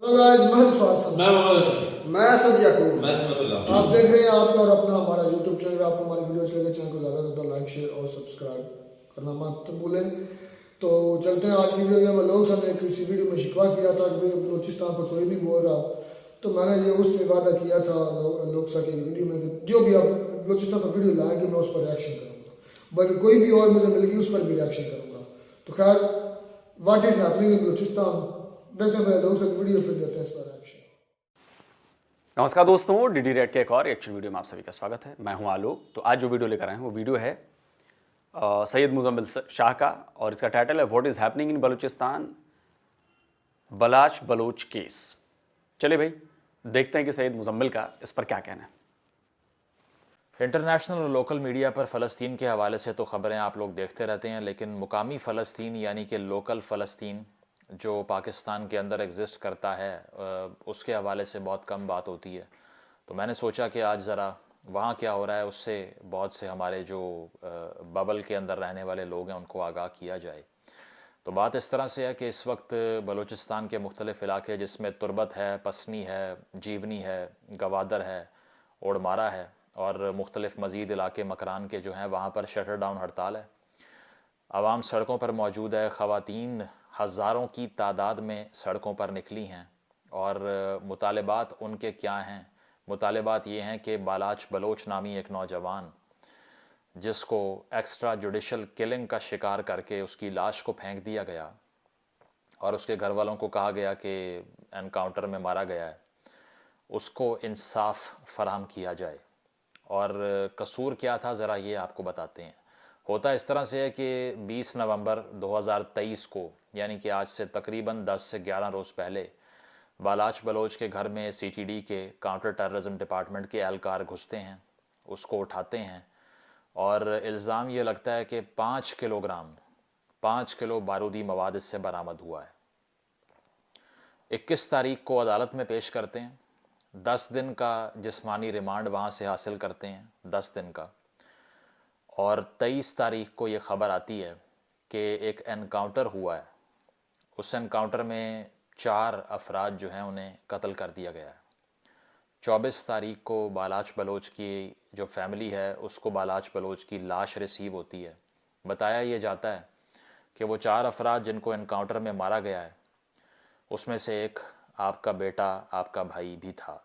Guys मैं स्वागत मैं मोहम्मद हसन। मैं सद याकूब। मैं रहमतुल्लाह। आप देख रहे हैं आपका और अपना हमारा यूट्यूब चैनल। आपको हमारी वीडियो अच्छी लगे चैनल को ज़्यादा से ज़्यादा लाइक शेयर और सब्सक्राइब करना मत भूलें। तो चलते हैं आज की वीडियो में। लोग सर ने किसी वीडियो में शिकवा किया था कि भाई बलूचिस्तान पर कोई नहीं बोल रहा, तो मैंने ये उस दिन वादा किया था लोग सर की वीडियो में कि जो भी आप बलूचिस्तान पर वीडियो लाएंगे मैं उस पर रिएक्शन करूँगा, बल्कि कोई भी और मुझे मिलेगी उस पर भी रिएक्शन करूँगा। तो खैर what is happening in Balochistan, देखते हैं लोग सर की वीडियो फिर देते हैं इस पर रिएक्शन। नमस्कार दोस्तों, डीडी रेड के एक और रिएक्शन वीडियो में आप सभी का स्वागत है। मैं हूं आलोक। तो आज जो वीडियो लेकर आए हैं वो वीडियो है सैयद मुजम्मिल शाह का, और इसका टाइटल है what is happening in Balochistan, Balach Baloch case. चलिए भाई देखते हैं कि सैयद मुजम्मिल का इस पर क्या कहना है। इंटरनेशनल और लोकल मीडिया पर फ़लस्तीन के हवाले से तो ख़बरें आप लोग देखते रहते हैं, लेकिन मुकामी फ़लस्तीन यानी कि लोकल फ़लस्तीन जो पाकिस्तान के अंदर एग्जिस्ट करता है उसके हवाले से बहुत कम बात होती है। तो मैंने सोचा कि आज ज़रा वहाँ क्या हो रहा है उससे बहुत से हमारे जो बबल के अंदर रहने वाले लोग हैं उनको आगाह किया जाए। तो बात इस तरह से है कि इस वक्त बलूचिस्तान के मुख्तलिफ़ इलाके जिसमें तुरबत है, पसनी है, जीवनी है, गवादर है, ओडमारा है और मुख्तलिफ़ मज़ीद इलाके मकरान के जो हैं वहाँ पर शटर डाउन हड़ताल है। आवाम सड़कों पर मौजूद है, ख़वातीन हज़ारों की तादाद में सड़कों पर निकली हैं और मुतालबात उनके क्या हैं। मुतालबात ये हैं कि बालाच बलोच नामी एक नौजवान जिसको एक्स्ट्रा जुडिशल किलिंग का शिकार करके उसकी लाश को फेंक दिया गया और उसके घर वालों को कहा गया कि एनकाउंटर में मारा गया है, उसको इंसाफ फराहम किया जाए। और कसूर क्या था ज़रा ये आपको बताते हैं। होता इस तरह से है कि 20 नवंबर 2023 को, यानी कि आज से तकरीबन 10 से 11 रोज़ पहले, बालाच बलोच के घर में सीटीडी के काउंटर टेररिज्म डिपार्टमेंट के एहलकार घुसते हैं, उसको उठाते हैं और इल्ज़ाम ये लगता है कि 5 किलो बारूदी मवाद इससे बरामद हुआ है। 21 तारीख को अदालत में पेश करते हैं, 10 दिन का जिस्मानी रिमांड वहाँ से हासिल करते हैं, 10 दिन का। और 23 तारीख को ये ख़बर आती है कि एक एनकाउंटर हुआ है। उस एनकाउंटर में 4 अफराद जो हैं उन्हें कत्ल कर दिया गया है। 24 तारीख को बालाच बलोच की जो फैमिली है उसको बालाच बलोच की लाश रिसीव होती है। बताया ये जाता है कि वो 4 अफराद जिनको एनकाउंटर में मारा गया है उसमें से एक आपका बेटा, आपका भाई भी था।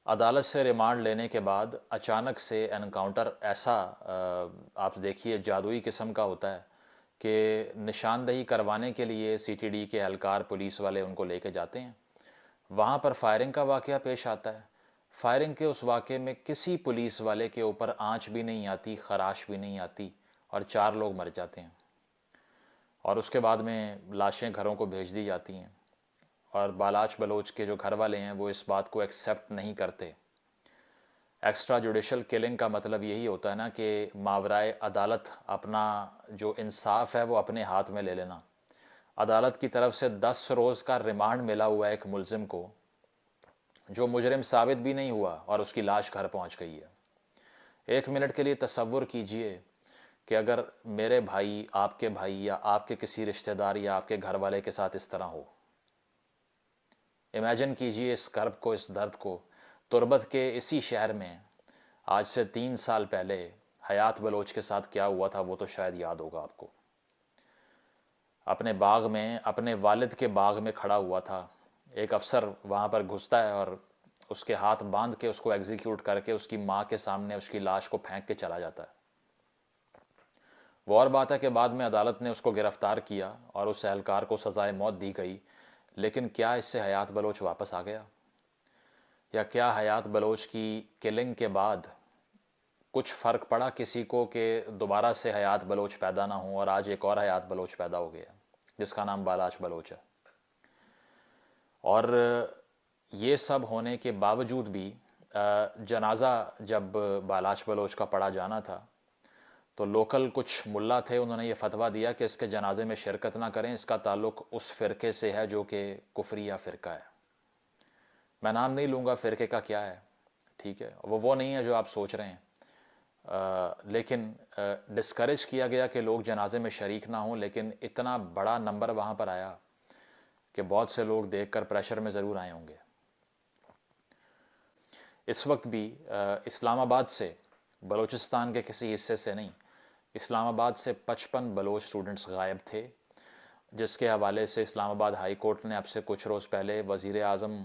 अदालत से रिमांड लेने के बाद अचानक से एनकाउंटर ऐसा आप देखिए जादुई किस्म का होता है कि निशानदही करवाने के लिए सीटीडी के एहलकार पुलिस वाले उनको लेके जाते हैं। वहाँ पर फायरिंग का वाक़या पेश आता है। फायरिंग के उस वाक़े में किसी पुलिस वाले के ऊपर आँच भी नहीं आती, खराश भी नहीं आती और 4 लोग मर जाते हैं। और उसके बाद में लाशें घरों को भेज दी जाती हैं और बालाच बलोच के जो घर वाले हैं वो इस बात को एक्सेप्ट नहीं करते। एक्स्ट्रा जुडिशल किलिंग का मतलब यही होता है ना कि मावराए अदालत अपना जो इंसाफ है वो अपने हाथ में ले लेना। अदालत की तरफ से 10 रोज़ का रिमांड मिला हुआ है एक मुलजिम को जो मुजरिम साबित भी नहीं हुआ और उसकी लाश घर पहुंच गई है। 1 मिनट के लिए तसव्वुर कीजिए कि अगर मेरे भाई, आपके भाई या आपके किसी रिश्तेदार या आपके घर वाले के साथ इस तरह हो। इमेजिन कीजिए इस कर्ब को, इस दर्द को। तुरबत के इसी शहर में आज से 3 साल पहले हयात बलोच के साथ क्या हुआ था वो तो शायद याद होगा आपको। अपने बाग में, अपने वालिद के बाग में खड़ा हुआ था। एक अफसर वहाँ पर घुसता है और उसके हाथ बांध के उसको एग्जीक्यूट करके उसकी माँ के सामने उसकी लाश को फेंक के चला जाता है। वो और बात है कि बाद में अदालत ने उसको गिरफ्तार किया और उस एहलकार को सज़ाए मौत दी गई। लेकिन क्या इससे हयात बलोच वापस आ गया? या क्या हयात बलोच की किलिंग के बाद कुछ फ़र्क पड़ा किसी को कि दोबारा से हयात बलोच पैदा ना हो और आज एक और हयात बलोच पैदा हो गया जिसका नाम बालाच बलोच है? और ये सब होने के बावजूद भी जनाजा जब बालाच बलोच का पढ़ा जाना था तो लोकल कुछ मुल्ला थे, उन्होंने ये फतवा दिया कि इसके जनाजे में शिरकत ना करें, इसका ताल्लुक़ उस फ़िरके से है जो कि कुफरिया फ़िरका है। मैं नाम नहीं लूँगा फ़िरके का क्या है, ठीक है, वो नहीं है जो आप सोच रहे हैं। लेकिन डिस्करेज किया गया कि लोग जनाजे में शरीक ना हों, लेकिन इतना बड़ा नंबर वहाँ पर आया कि बहुत से लोग देखकर प्रेशर में ज़रूर आए होंगे। इस वक्त भी इस्लामाबाद से, बलूचिस्तान के किसी हिस्से से नहीं, इस्लामाबाद से 55 बलोच स्टूडेंट्स गायब थे, जिसके हवाले से इस्लामाबाद हाई कोर्ट ने अब से कुछ रोज़ पहले वज़ीर आज़म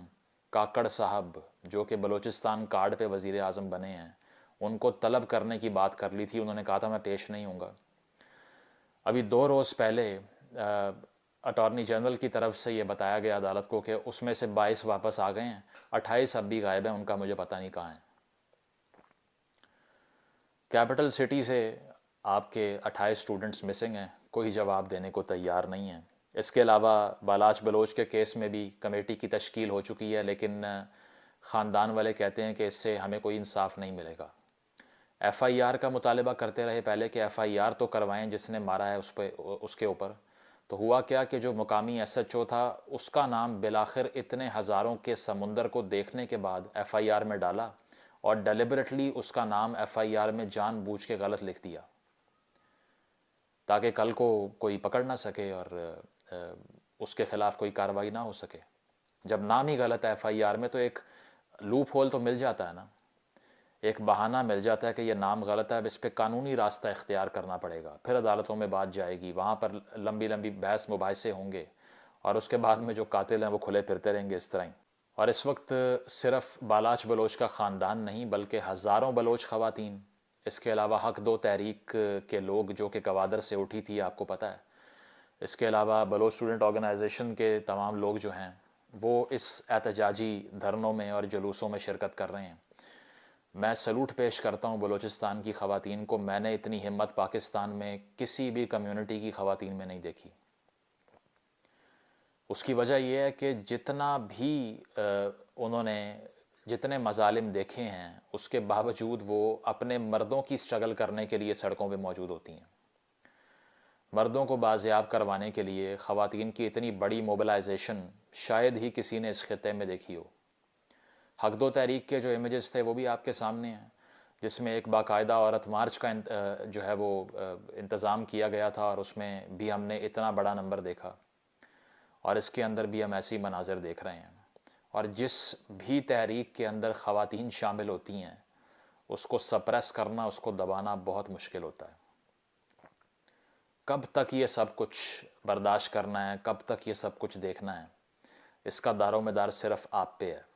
काकड़ साहब, जो कि बलूचिस्तान कार्ड पे वज़ीर आज़म बने हैं, उनको तलब करने की बात कर ली थी। उन्होंने कहा था मैं पेश नहीं हूँगा। अभी 2 रोज़ पहले अटॉर्नी जनरल की तरफ से ये बताया गया अदालत को कि उसमें से 22 वापस आ गए हैं, 28 अब भी गायब हैं, उनका मुझे पता नहीं कहाँ है। कैपिटल सिटी से आपके 28 स्टूडेंट्स मिसिंग हैं, कोई जवाब देने को तैयार नहीं है। इसके अलावा बालाच बलोच के केस में भी कमेटी की तश्कील हो चुकी है, लेकिन ख़ानदान वाले कहते हैं कि इससे हमें कोई इंसाफ नहीं मिलेगा। FIR का मुतालबा करते रहे पहले कि FIR तो करवाएं जिसने मारा है उस पर, उसके ऊपर। तो हुआ क्या कि जो मुकामी SHO था, उसका नाम बिलाखिर इतने हज़ारों के समुंदर को देखने के बाद FIR में डाला और डेलिबरेटली उसका नाम FIR में जानबूझ के गलत लिख दिया ताकि कल को कोई पकड़ ना सके और उसके ख़िलाफ़ कोई कार्रवाई ना हो सके। जब नाम ही गलत है FIR में, तो एक लूप होल तो मिल जाता है ना, एक बहाना मिल जाता है कि ये नाम गलत है, अब इस पर कानूनी रास्ता इख्तियार करना पड़ेगा। फिर अदालतों में बात जाएगी, वहाँ पर लंबी लंबी बहस मुबाहिसे होंगे और उसके बाद में जो कातिल हैं वो खुले फिरते रहेंगे इस तरह ही। और इस वक्त सिर्फ बालाच बलोच का ख़ानदान नहीं, बल्कि हज़ारों बलोच ख़वातीन, इसके अलावा हक दो तहरीक के लोग जो कि गवादर से उठी थी, आपको पता है, इसके अलावा बलोच स्टूडेंट ऑर्गेनाइजेशन के तमाम लोग जो हैं वो इस एहतजाजी धरनों में और जुलूसों में शिरकत कर रहे हैं। मैं सलूट पेश करता हूँ बलूचिस्तान की ख़वातीन को। मैंने इतनी हिम्मत पाकिस्तान में किसी भी कम्युनिटी की ख़वातीन में नहीं देखी। उसकी वजह यह है कि जितना भी उन्होंने जितने मजालिम देखे हैं, उसके बावजूद वो अपने मर्दों की स्ट्रगल करने के लिए सड़कों पे मौजूद होती हैं। मर्दों को बाज़ियाब करवाने के लिए ख़वातीन की इतनी बड़ी मोबिलाइजेशन शायद ही किसी ने इस खित्ते में देखी हो। हक दो तहरीक के जो इमेजेस थे वो भी आपके सामने हैं, जिसमें एक बाकायदा औरत मार्च का जो है वो इंतज़ाम किया गया था और उसमें भी हमने इतना बड़ा नंबर देखा, और इसके अंदर भी हम ऐसी मनाज़र देख रहे हैं। और जिस भी तहरीक के अंदर ख़वातीन शामिल होती हैं, उसको सप्रेस करना, उसको दबाना बहुत मुश्किल होता है। कब तक ये सब कुछ बर्दाश्त करना है, कब तक ये सब कुछ देखना है, इसका दारोमदार सिर्फ आप पे है।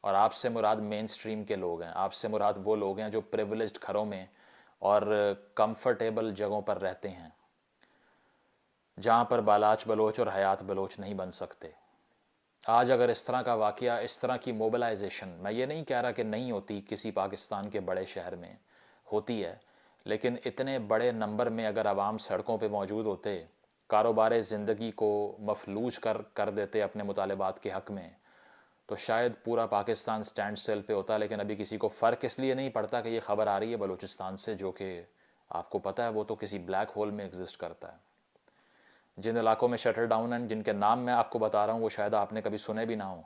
और आपसे मुराद मेन स्ट्रीम के लोग हैं, आपसे मुराद वो लोग हैं जो प्रिविलेज्ड घरों में और कंफर्टेबल जगहों पर रहते हैं, जहाँ पर बालाच बलोच और हयात बलोच नहीं बन सकते। आज अगर इस तरह का वाक़या, इस तरह की मोबिलाइजेशन, मैं ये नहीं कह रहा कि नहीं होती, किसी पाकिस्तान के बड़े शहर में होती है, लेकिन इतने बड़े नंबर में अगर आवाम सड़कों पे मौजूद होते, कारोबार ज़िंदगी को मफलूज कर देते अपने मुतालबात के हक़ में, तो शायद पूरा पाकिस्तान स्टैंड स्टिल पे होता। लेकिन अभी किसी को फ़र्क इसलिए नहीं पड़ता कि ये ख़बर आ रही है बलूचिस्तान से, जो कि आपको पता है वो तो किसी ब्लैक होल में एग्जिस्ट करता है। जिन इलाकों में शटर डाउन हैं, जिनके नाम मैं आपको बता रहा हूँ, वो शायद आपने कभी सुने भी ना हो।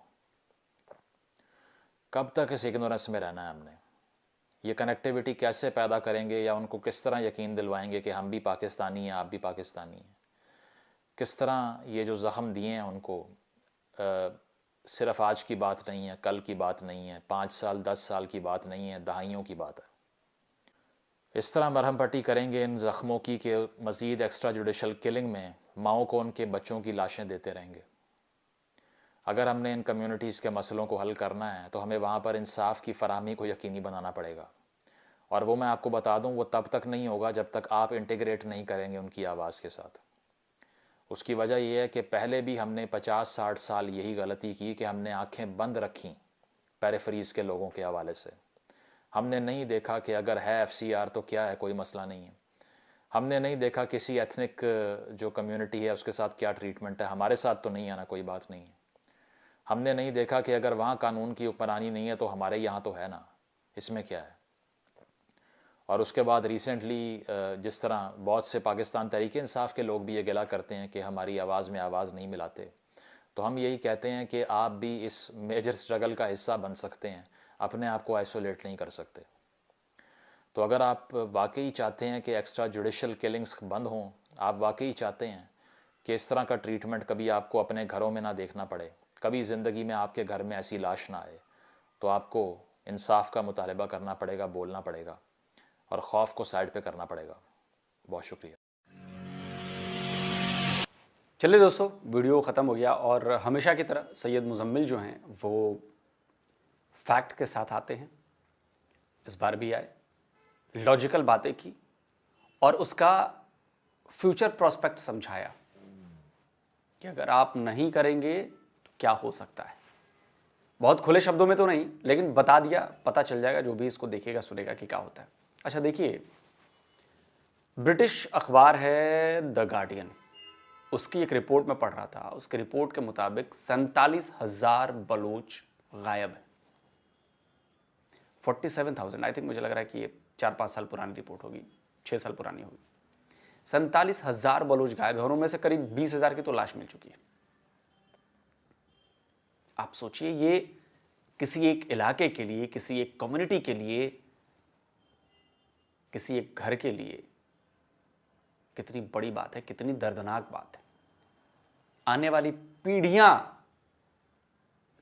कब तक इस इग्नोरेंस में रहना है हमने? ये कनेक्टिविटी कैसे पैदा करेंगे, या उनको किस तरह यकीन दिलवाएंगे कि हम भी पाकिस्तानी हैं, आप भी पाकिस्तानी हैं? किस तरह ये जो ज़ख़म दिए हैं उनको, सिर्फ आज की बात नहीं है, कल की बात नहीं है, 5 साल 10 साल की बात नहीं है, दहाइयों की बात है। इस तरह मरहम पट्टी करेंगे इन ज़ख्मों की कि मज़ीद एक्स्ट्रा जुडिशल किलिंग में माओं को उनके बच्चों की लाशें देते रहेंगे। अगर हमने इन कम्युनिटीज़ के मसलों को हल करना है तो हमें वहाँ पर इंसाफ की फराहमी को यकीनी बनाना पड़ेगा। और वो मैं आपको बता दूँ, वो तब तक नहीं होगा जब तक आप इंटीग्रेट नहीं करेंगे उनकी आवाज़ के साथ। उसकी वजह यह है कि पहले भी हमने 50-60 साल यही गलती की कि हमने आंखें बंद रखीं पेरिफेरीज़ के लोगों के हवाले से। हमने नहीं देखा कि अगर है FCR तो क्या है, कोई मसला नहीं है। हमने नहीं देखा किसी एथनिक जो कम्युनिटी है उसके साथ क्या ट्रीटमेंट है, हमारे साथ तो नहीं आना, कोई बात नहीं है। हमने नहीं देखा कि अगर वहाँ कानून की हुक्मरानी नहीं है तो हमारे यहाँ तो है ना, इसमें क्या है। और उसके बाद रिसेंटली जिस तरह बहुत से पाकिस्तान तहरीक इंसाफ के लोग भी ये गिला करते हैं कि हमारी आवाज़ में आवाज़ नहीं मिलाते, तो हम यही कहते हैं कि आप भी इस मेजर स्ट्रगल का हिस्सा बन सकते हैं, अपने आप को आइसोलेट नहीं कर सकते। तो अगर आप वाकई चाहते हैं कि एक्स्ट्रा जुडिशल किलिंग्स बंद हों, आप वाकई चाहते हैं कि इस तरह का ट्रीटमेंट कभी आपको अपने घरों में ना देखना पड़े, कभी ज़िंदगी में आपके घर में ऐसी लाश ना आए, तो आपको इंसाफ का मुतालबा करना पड़ेगा, बोलना पड़ेगा और खौफ को साइड पे करना पड़ेगा। बहुत शुक्रिया। चलिए दोस्तों, वीडियो ख़त्म हो गया और हमेशा की तरह सैयद मुजम्मिल जो हैं वो फैक्ट के साथ आते हैं। इस बार भी आए, लॉजिकल बातें की और उसका फ्यूचर प्रोस्पेक्ट समझाया कि अगर आप नहीं करेंगे तो क्या हो सकता है। बहुत खुले शब्दों में तो नहीं, लेकिन बता दिया, पता चल जाएगा जो भी इसको देखेगा सुनेगा कि क्या होता है। अच्छा देखिए, ब्रिटिश अखबार है द गार्डियन, उसकी एक रिपोर्ट में पढ़ रहा था। उसके रिपोर्ट के मुताबिक 47,000 बलोच गायब है। 47,000, आई थिंक मुझे लग रहा है कि ये 4-5 साल पुरानी रिपोर्ट होगी, 6 साल पुरानी होगी। 47,000 बलोच गायब है और उनमें से करीब 20,000 की तो लाश मिल चुकी है। आप सोचिए, ये किसी एक इलाके के लिए, किसी एक कम्युनिटी के लिए, किसी एक घर के लिए कितनी बड़ी बात है, कितनी दर्दनाक बात है। आने वाली पीढ़ियां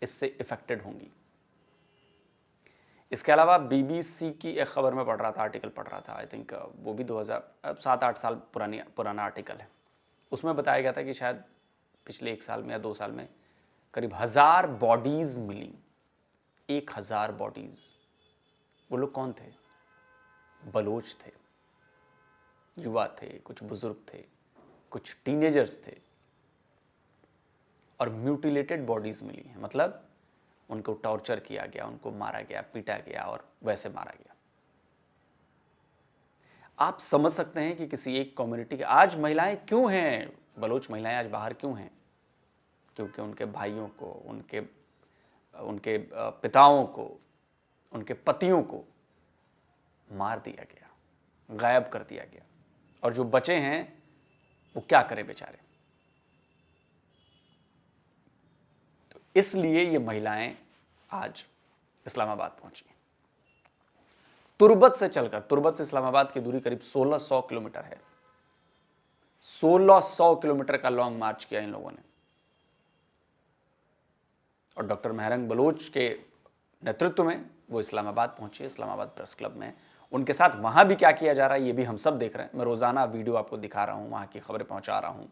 इससे इफेक्टेड होंगी। इसके अलावा बीबीसी की एक खबर में पढ़ रहा था, आर्टिकल पढ़ रहा था, आई थिंक वो भी 2007-8 साल पुराना आर्टिकल है। उसमें बताया गया था कि शायद पिछले 1 साल में या 2 साल में करीब 1000 बॉडीज मिली। 1000 बॉडीज। वो लोग कौन थे? बलोच थे, युवा थे, कुछ बुजुर्ग थे, कुछ टीनेजर्स थे और म्यूटिलेटेड बॉडीज मिली हैं। मतलब उनको टॉर्चर किया गया, उनको मारा गया, पीटा गया और वैसे मारा गया। आप समझ सकते हैं कि किसी एक कम्युनिटी के आज महिलाएं क्यों हैं, बलोच महिलाएं आज बाहर क्यों हैं? क्योंकि उनके भाइयों को, उनके पिताओं को, उनके पतियों को मार दिया गया, गायब कर दिया गया। और जो बचे हैं वो क्या करें बेचारे। तो इसलिए ये महिलाएं आज इस्लामाबाद पहुंची। तुर्बत से इस्लामाबाद की दूरी करीब 1600 किलोमीटर है। 1600 किलोमीटर का लॉन्ग मार्च किया इन लोगों ने। और डॉक्टर महरंग बलोच के नेतृत्व में वो इस्लामाबाद पहुंचे, इस्लामाबाद प्रेस क्लब में। उनके साथ वहां भी क्या किया जा रहा है ये भी हम सब देख रहे हैं। मैं रोजाना वीडियो आपको दिखा रहा हूं, वहां की खबरें पहुंचा रहा हूं,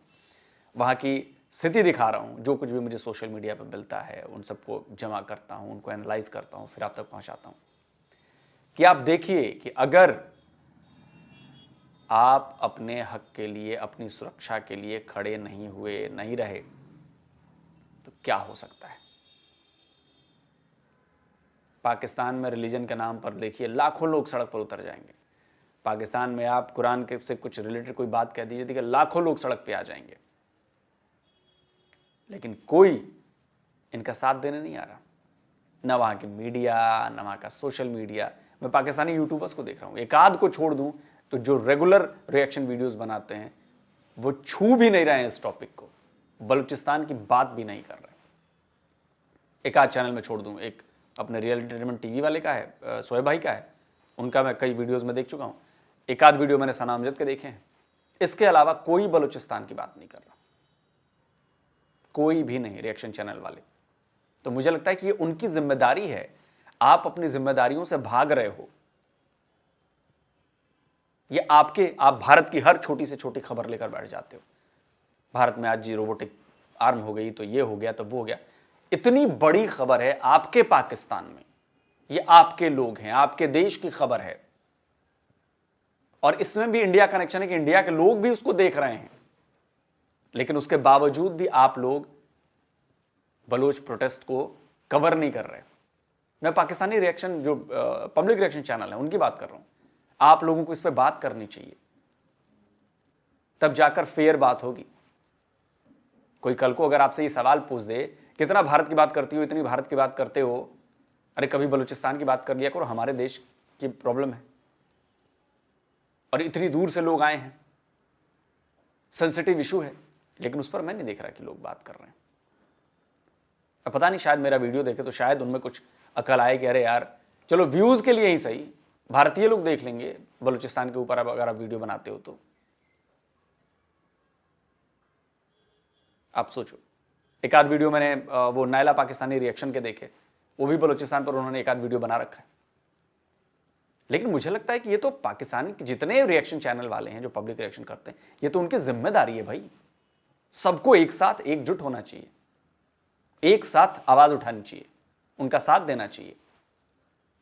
वहां की स्थिति दिखा रहा हूं। जो कुछ भी मुझे सोशल मीडिया पर मिलता है उन सबको जमा करता हूं, उनको एनालाइज करता हूं, फिर आप तक पहुंचाता हूं कि आप देखिए कि अगर आप अपने हक के लिए, अपनी सुरक्षा के लिए खड़े नहीं हुए, नहीं रहे, तो क्या हो सकता है। पाकिस्तान में रिलीजन के नाम पर देखिए लाखों लोग सड़क पर उतर जाएंगे। पाकिस्तान में आप कुरान के से कुछ रिलेटेड कोई बात कह दीजिए, देखिए लाखों लोग सड़क पे आ जाएंगे। लेकिन कोई इनका साथ देने नहीं आ रहा, ना वहां की मीडिया, ना वहां का सोशल मीडिया। मैं पाकिस्तानी यूट्यूबर्स को देख रहा हूं, एक आध को छोड़ दूं तो जो रेगुलर रिएक्शन वीडियोस बनाते हैं वो छू भी नहीं रहे हैं इस टॉपिक को, बलूचिस्तान की बात भी नहीं कर रहे। एक आध चैनल में छोड़ दूं, एक अपने रियल एंटरटेनमेंट टीवी वाले का है, सोहेब भाई का है, उनका मैं कई वीडियोस में देख चुका हूं। एक आध वीडियो मैंने सना अमजद के देखे हैं। इसके अलावा कोई बलूचिस्तान की बात नहीं कर रहा, कोई भी नहीं, रिएक्शन चैनल वाले। तो मुझे लगता है कि ये उनकी जिम्मेदारी है। आप अपनी जिम्मेदारियों से भाग रहे हो। ये आप भारत की हर छोटी से छोटी खबर लेकर बैठ जाते हो। भारत में आज जी रोबोटिक आर्म हो गई, तो ये हो गया, तो वो हो गया। इतनी बड़ी खबर है आपके पाकिस्तान में, ये आपके लोग हैं, आपके देश की खबर है और इसमें भी इंडिया कनेक्शन है कि इंडिया के लोग भी उसको देख रहे हैं। लेकिन उसके बावजूद भी आप लोग बलोच प्रोटेस्ट को कवर नहीं कर रहे। मैं पाकिस्तानी रिएक्शन जो पब्लिक रिएक्शन चैनल है उनकी बात कर रहा हूं। आप लोगों को इस पर बात करनी चाहिए, तब जाकर फेयर बात होगी। कोई कल को अगर आपसे ये सवाल पूछ दे, कितना भारत की बात करती हो, इतनी भारत की बात करते हो, अरे कभी बलूचिस्तान की बात कर लिया करो, हमारे देश की प्रॉब्लम है और इतनी दूर से लोग आए हैं, सेंसिटिव इशू है। लेकिन उस पर मैं नहीं देख रहा कि लोग बात कर रहे हैं। अब पता नहीं, शायद मेरा वीडियो देखे तो शायद उनमें कुछ अकल आए कि अरे यार चलो व्यूज के लिए ही सही, भारतीय लोग देख लेंगे बलूचिस्तान के ऊपर अगर आप वीडियो बनाते हो तो। आप सोचो, एक आध वीडियो मैंने वो नायला पाकिस्तानी रिएक्शन के देखे, वो भी बलूचिस्तान पर उन्होंने एक आध वीडियो बना रखा है। लेकिन मुझे लगता है कि ये तो पाकिस्तान के जितने रिएक्शन चैनल वाले हैं जो पब्लिक रिएक्शन करते हैं, ये तो उनकी जिम्मेदारी है भाई। सबको एक साथ एकजुट होना चाहिए, एक साथ आवाज उठानी चाहिए, उनका साथ देना चाहिए,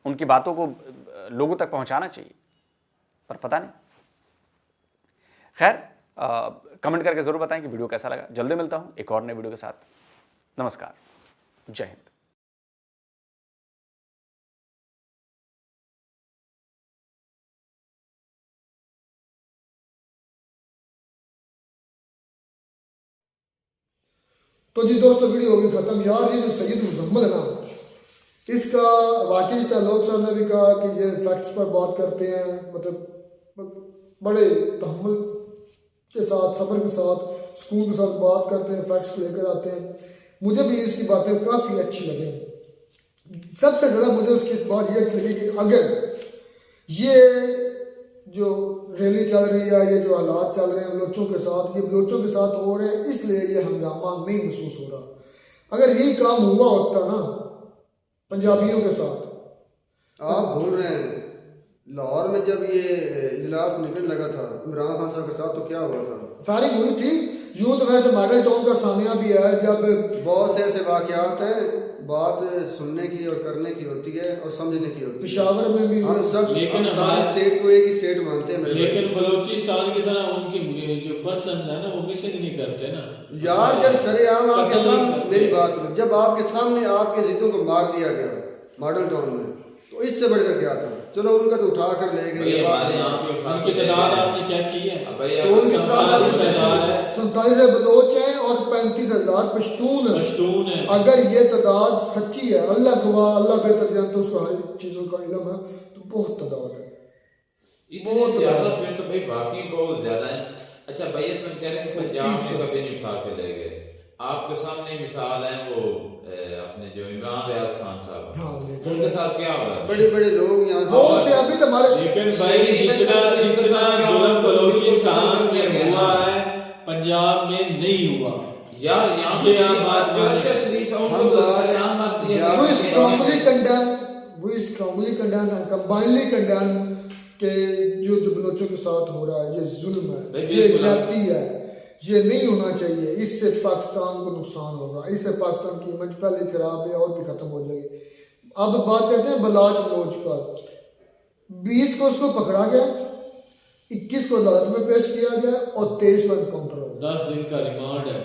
उनकी बातों को लोगों तक पहुंचाना चाहिए, पर पता नहीं। खैर, कमेंट करके जरूर बताएं कि वीडियो कैसा लगा। जल्दी मिलता हूं एक और नए वीडियो के साथ। नमस्कार, जय हिंद। तो जी दोस्तों, वीडियो होगी खत्म। यार ये जो सैयद मुजम्मिल है ना, इसका वाकई इस लोग साहब ने भी कहा कि ये फैक्ट्स पर बात करते हैं, मतलब बड़े तहम्मुल के साथ, सब्र के साथ, सुकून के साथ बात करते हैं, फैक्ट्स लेकर आते हैं। मुझे भी इसकी बातें काफ़ी अच्छी लगी। सबसे ज़्यादा मुझे उसकी बात ये अच्छी लगी कि अगर ये जो रैली चल रही है, ये जो हालात चल रहे हैं बलोचों के साथ, ये बलोचों के साथ हो रहे हैं, इसलिए ये हंगामा नहीं महसूस हो रहा। अगर यही काम हुआ होता ना पंजाबियों के साथ। आप भूल रहे हैं, लाहौर में जब ये इजलास निकलने लगा था इमरान खान साहब के साथ, तो क्या हुआ था? फायरिंग हुई थी। यूं तो वैसे मॉडल टाउन का सानिया भी है, जब बहुत से ऐसे वाकयात हैं, बात सुनने की और करने की होती है और समझने की होती है। पेशावर में भी हम सब लेकिन सारे स्टेट को एक ही स्टेट मानते हैं मेरे लेकिन बलूचिस्तान की तरह उनकी जो पर्सन है ना, वो मिसिंग नहीं करते ना यार। जब सरेआम आपके कत्ल सामने, नहीं मेरी बात सुनो, जब आपके सामने आपके जितों को मार दिया गया मॉडल टाउन में, तो इससे बढ़कर क्या था? चलो उनका तो उठा कर ले गए, हमारे यहाँ पे उठा उनकी तादाद आपने चेक की है? तो उनकी तादाद 47,000 है, 47 बलोच हैं और 35,000 पश्तून हैं। पश्तून है। अगर ये तादाद सच्ची है, अल्लाह गवाह, अल्लाह बेहतर जानता है, उसको हर चीज़ों का इल्म है, तो बहुत तादाद है। इतने ज्यादा, फिर तो भाई वाकई बहुत ज्यादा है। अच्छा भाई, इसमें कह रहे हैं कि पंजाब से कभी नहीं उठा के ले गए। आपके सामने मिसाल है वो अपने जो इमरान रियाज खान साहब, हाँ, उनके साथ क्या हुआ? बड़े बड़े लोग यहाँ बहुत से अभी तो हमारे लेकिन भाई जितना जुल्म बलूचिस्तान में हुआ है, पंजाब में नहीं हुआ। यार यहाँ पे बात कल्चर शरीफ है, उनको तो सलाम मारती है। we strongly condemn and combinedly condemn कि जो बलोचों के साथ हो रहा है, ये जुल्म है, ये ज्यादती है, ये नहीं होना चाहिए। इससे पाकिस्तान को नुकसान होगा, इससे पाकिस्तान की इमेज पहले खराब है और भी खत्म हो जाएगी। अब बात करते हैं बलाच बलोच पर। 20 को उसको पकड़ा गया, 21 को अदालत में पेश किया गया और 23 को एनकाउंटर हो गया। 10 दिन का रिमांड है,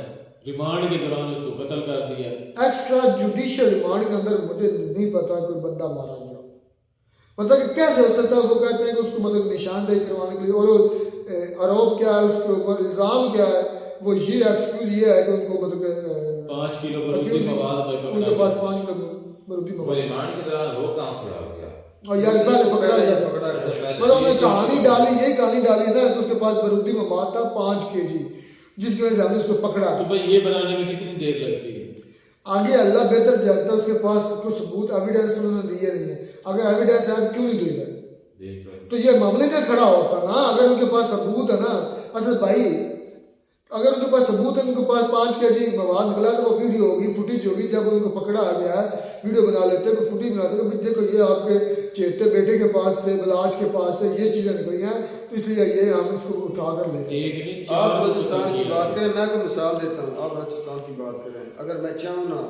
रिमांड के दौरान उसको कत्ल कर दिया। एक्स्ट्रा जुडिशियल रिमांड के अंदर मुझे नहीं पता कोई बंदा मारा गया, मतलब कि कैसे हो सकता है? वो कहते हैं कि उसको मतलब निशानदेही करवाने के लिए, और आरोप क्या है उसके ऊपर, इल्जाम क्या है? वो ये एक्सक्यूज ये है कि उनको मतलब 5 किलो बारूदी मवाद उनके पास 5 किलो बारूदी वो मवाद, रिमांड के दौरान वो कहाँ से आ गया? और यार पहले पकड़ा गया, मतलब उन्होंने कहानी डाली, यही कहानी डाली ना कि उसके पास बारूदी मवाद था 5 kg, जिसकी वजह से हमने उसको पकड़ा। तो भाई ये बनाने में कितनी देर लगती है? आगे अल्लाह बेहतर जानता है, उसके पास कुछ सबूत एविडेंस उन्होंने दिए नहीं है। अगर एविडेंस है तो क्यों नहीं दे रहे? तो ये मामले में खड़ा होता ना, अगर उनके पास सबूत है ना। असल भाई, अगर उनके पास सबूत है, उनके पास 5 kg मवाद निकला, तो वो वीडियो होगी, फुटेज होगी। जब उनको पकड़ा गया है, वीडियो बना लेते हैं, फुटेज बनाते हैं, देखो ये आपके चेते बेटे के पास से, बलाच के पास से ये चीज़ें निकली हैं, तो इसलिए ये हम इसको उठा कर लेते हैं। आप बलूचिस्तान की बात करें, मैं कोई मिसाल देता हूँ, आप बलूचिस्तान की बात करें, अगर मैं चाहूँ ना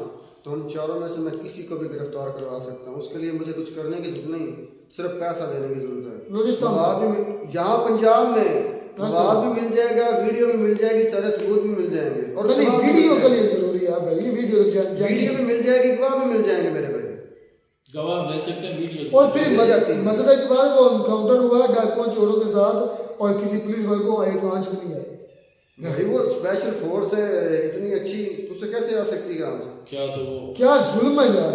तो उन चारों में से मैं किसी को भी गिरफ्तार करवा सकता हूँ। उसके लिए मुझे कुछ करने की जरूरत नहीं, सिर्फ पैसा देने की जरूरत है। बलूचिस्तान यहाँ पंजाब में मवाद भी मिल जाएगा, वीडियो भी मिल जाएगी, सारे सबूत भी मिल जाएंगे। और वीडियो के लिए जरूरी है भाई, वीडियो भी मिल जाएगी, गवाह भी मिल जाएंगे मेरे भाई, गवाह मिल सकते हैं वीडियो। और फिर मसला के बाद वो एनकाउंटर हुआ डाकुओं चोरों के साथ, और किसी पुलिस वाले को एक आंच भी नहीं आई। भाई वो स्पेशल फोर्स है इतनी अच्छी, तुझसे कैसे आ सकती है आंच? क्या जुल्म है यार,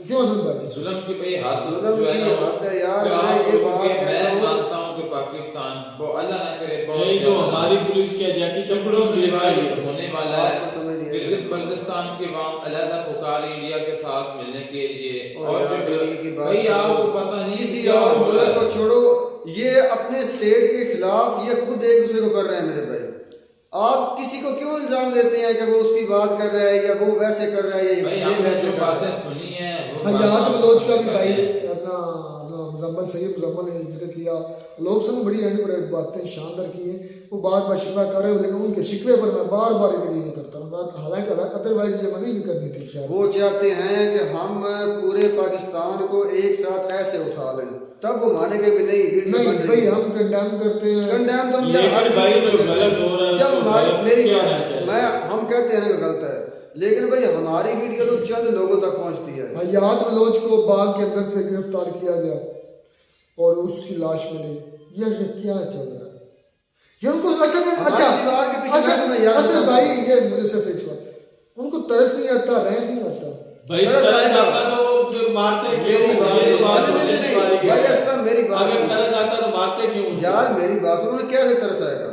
क्यों जुल्म की भाई हाथ जुल्म जो है की ना, हद है यार। मैं मानता हूँ कि पाकिस्तान वो अल्लाह ना करे नहीं तो हमारी पुलिस क्या जैकी चपड़ों से होने वाला है। गिलगित बल्तिस्तान के वाम अलहदा पुकार इंडिया के साथ मिलने के लिए, और जो भाई आपको पता नहीं किसी और मुल्क को छोड़ो, ये अपने स्टेट के खिलाफ ये खुद एक दूसरे को कर रहे हैं मेरे भाई। आप किसी को क्यों इल्जाम देते हैं कि वो उसकी बात कर रहा है या वो वैसे कर रहा है भाई या ये आपने वैसे जो कर रहा बातें है? सुनी है वो हयात बातें बलोच का भी सुन भाई कर अपना अपना मुजम्मल सैयद मुजम्मल ने जिक्र किया, लोग सब ने बड़ी एंड पर बातें शानदार की हैं, वो बार बार शिकवा कर रहे हैं, लेकिन उनके शिकवे पर मैं बार बार वीडियो करता हूँ, हालांकि अदरवाइज ये मना नहीं करनी थी शायद। वो चाहते हैं कि हम पूरे पाकिस्तान को एक साथ ऐसे उठा लें, तब वो मानेंगे भी नहीं वीडियो नहीं बन रही भाई है। हम कंडेम करते हैं, कंडेम तो हम लेकिन हर भाई चीज़ जो करते हैं। गलत हो रहा है जब उसको हमारी गलत मेरी कहना चाहिए। मैं हम कहते हैं कि गलत है, लेकिन भाई हमारी वीडियो तो चंद लोगों तक पहुंचती है। हयात बलोच को बाग के अंदर से गिरफ्तार किया गया और उसकी लाश मिली, ये क्या चल रहा है? ये उनको असल में हमारी अच्छा दीवार के पीछे असल बैठो ना यार। असल भाई ये मुझे सिर्फ एक सवाल, उनको तरस नहीं आता, रहम नहीं आता? भाई तरस तरस आएगा। आता तो वो जो मारते क्यों? मेरी बात ये तो बात नहीं, सोचने नहीं, वाली नहीं, भाई है। असलम मेरी बात अगर सुनो। तरस आता तो मारते क्यों? यार मेरी बात सुनो, उन्हें क्या तरस आएगा?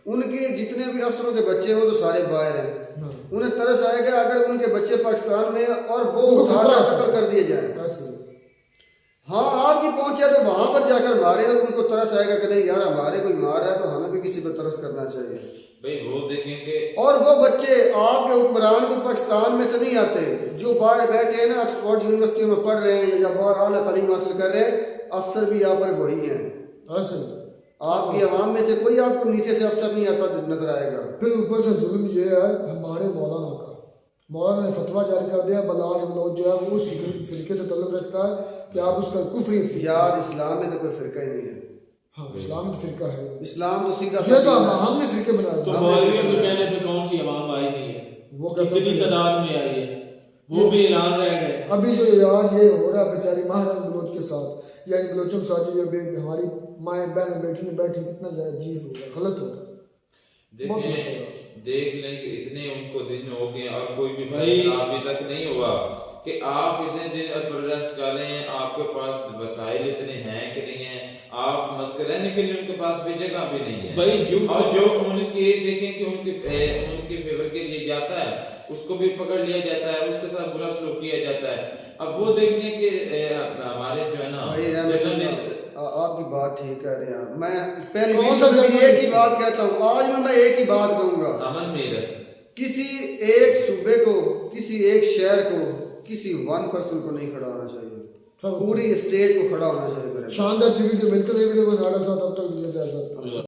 उनके जितने भी अफसरों के बच्चे हैं वो तो सारे बाहर हैं, उन्हें तरस आएगा अगर उनके बच्चे पाकिस्तान में और वो उनको उठा खतरा कर कत्ल कर दिए जाए। ऐसे हाँ आपकी पहुंच है तो वहां पर जाकर मारे, और उनको तरस आएगा कि नहीं यार हमारे कोई मार रहा है तो हमें भी किसी पर तरस करना चाहिए। भाई वो देखें कि और वो बच्चे आपके हुक्मरान भी पाकिस्तान में से नहीं आते, जो बाहर बैठे हैं ना ऑक्सफोर्ड यूनिवर्सिटी में पढ़ रहे हैं या बाहर आला तालीम हासिल कर रहे हैं, अफसर भी यहाँ पर वही हैं। ऐसे आपकी आवाम में से कोई आपको नीचे से अफसर नहीं आता नजर आएगा। फिर ऊपर से जुल्म ये है हमारे मौलाना का, मौलाना ने फतवा जारी कर दिया बलाज बलोच जो है वो उस फिरके से ताल्लुक रखता है कि आप उसका कुफरी यार इस्लाम में तो कोई फिरका ही नहीं है। हाँ इस्लाम तो फिरका है, इस्लाम तो सीधा ये तो हमने फिरके बनाए तो थे। मौलवियों के कहने पे कौन सी आवाम आई नहीं है? वो कहते कितनी हैं- तादाद में आई है, वो भी ईरान रह गए। अभी जो यार ये हो रहा है बेचारी महाराज बलोच के साथ, यानी बलोचों के साथ जो ये हमारी माएँ बहनें बैठी कितना अजीब हो रहा है, गलत हो रहा है, बहुत गलत हो रहा है। देख लें कि इतने उनको दिन हो गए और कोई भी भाई- फैसला अभी तक नहीं हुआ कि आप इतने दिन प्रोटेस्ट कर रहे हैं, आपके पास वसाइल इतने हैं कि नहीं है, आप मतलब रहने के लिए उनके पास भी जगह भी नहीं है भाई और जो उनके देखें कि उनके फेवर के लिए जाता है उसको भी पकड़ लिया जाता है, उसके साथ बुरा सलूक किया जाता है। अब वो देखने के हमारे जो है ना भाई जर्नलिस्ट आपकी बात ठीक कह रहे हैं। मैं पहले कौन सा वीडियो में भी जर्नलिस्ट? एक ही बात कहता हूँ, आज भी मैं एक ही बात कहूंगा। अमन मीर किसी एक सूबे को, किसी एक शहर को, किसी 1% को नहीं खड़ा होना चाहिए, सब पूरी स्टेट को खड़ा होना चाहिए। शानदार थी वीडियो, मिलते हैं वीडियो में नाटक साथ, तब तक जैसे ऐसा